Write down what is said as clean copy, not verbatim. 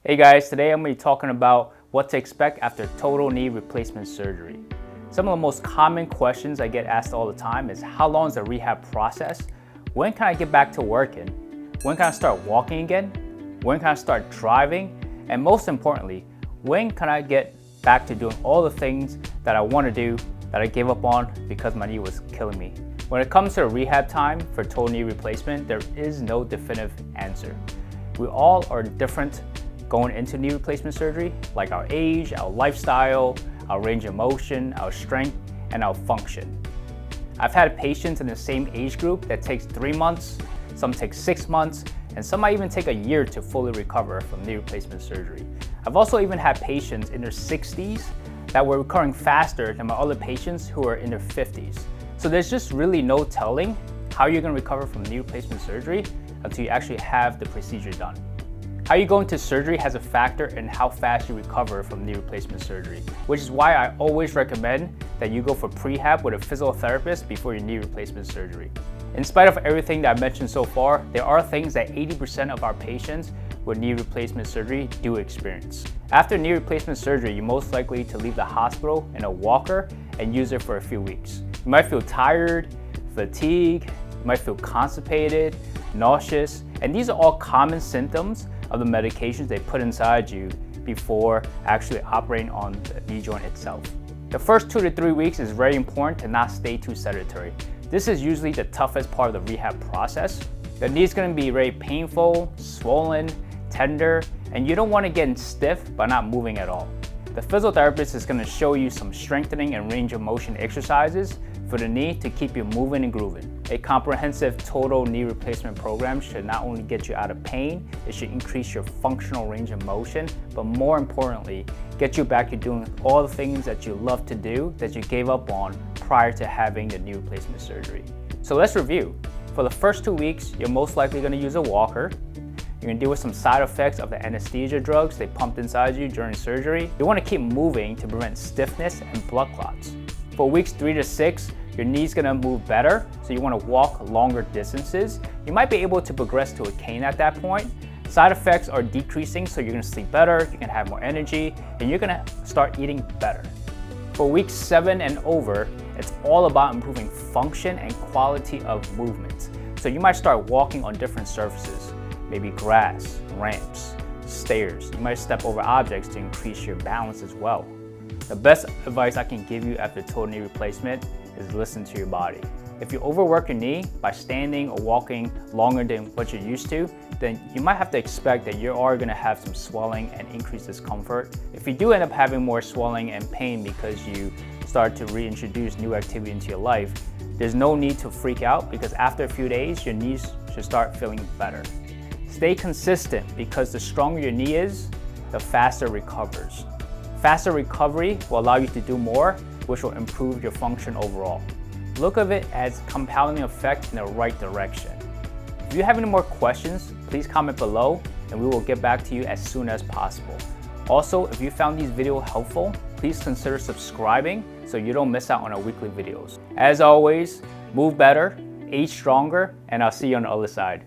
Hey guys, today I'm going to be talking about what to expect after total knee replacement surgery. Some of the most common questions I get asked all the time is how long is the rehab process? When can I get back to working? When can I start walking again? When can I start driving? And most importantly, when can I get back to doing all the things that I want to do that I gave up on because my knee was killing me? When it comes to rehab time for total knee replacement, there is no definitive answer. We all are different going into knee replacement surgery, like our age, our lifestyle, our range of motion, our strength, and our function. I've had patients in the same age group that takes 3 months, some take 6 months, and some might even take a year to fully recover from knee replacement surgery. I've also even had patients in their 60s that were recovering faster than my other patients who are in their 50s. So there's just really no telling how you're gonna recover from knee replacement surgery until you actually have the procedure done. How you go into surgery has a factor in how fast you recover from knee replacement surgery, which is why I always recommend that you go for prehab with a physical therapist before your knee replacement surgery. In spite of everything that I mentioned so far, there are things that 80% of our patients with knee replacement surgery do experience. After knee replacement surgery, you're most likely to leave the hospital in a walker and use it for a few weeks. You might feel tired, fatigued, you might feel constipated, nauseous, and these are all common symptoms of the medications they put inside you before actually operating on the knee joint itself. The first 2 to 3 weeks is very important to not stay too sedentary. This is usually the toughest part of the rehab process. The knee is going to be very painful, swollen, tender, and you don't want to get stiff by not moving at all. The physiotherapist is going to show you some strengthening and range of motion exercises for the knee to keep you moving and grooving. A comprehensive total knee replacement program should not only get you out of pain, it should increase your functional range of motion, but more importantly, get you back to doing all the things that you love to do that you gave up on prior to having the knee replacement surgery. So let's review. For the first 2 weeks, you're most likely going to use a walker. You're going to deal with some side effects of the anesthesia drugs they pumped inside you during surgery. You want to keep moving to prevent stiffness and blood clots. For weeks 3 to 6, your knee's gonna move better, so you wanna walk longer distances. You might be able to progress to a cane at that point. Side effects are decreasing, so you're gonna sleep better, you're gonna have more energy, and you're gonna start eating better. For week 7 and over, it's all about improving function and quality of movement. So you might start walking on different surfaces, maybe grass, ramps, stairs. You might step over objects to increase your balance as well. The best advice I can give you after total knee replacement is listen to your body. If you overwork your knee by standing or walking longer than what you're used to, then you might have to expect that you are gonna have some swelling and increased discomfort. If you do end up having more swelling and pain because you start to reintroduce new activity into your life, there's no need to freak out because after a few days, your knees should start feeling better. Stay consistent because the stronger your knee is, the faster it recovers. Faster recovery will allow you to do more, which will improve your function overall. Look at it as compounding effect in the right direction. If you have any more questions, please comment below and we will get back to you as soon as possible. Also, if you found these videos helpful, please consider subscribing so you don't miss out on our weekly videos. As always, move better, age stronger, and I'll see you on the other side.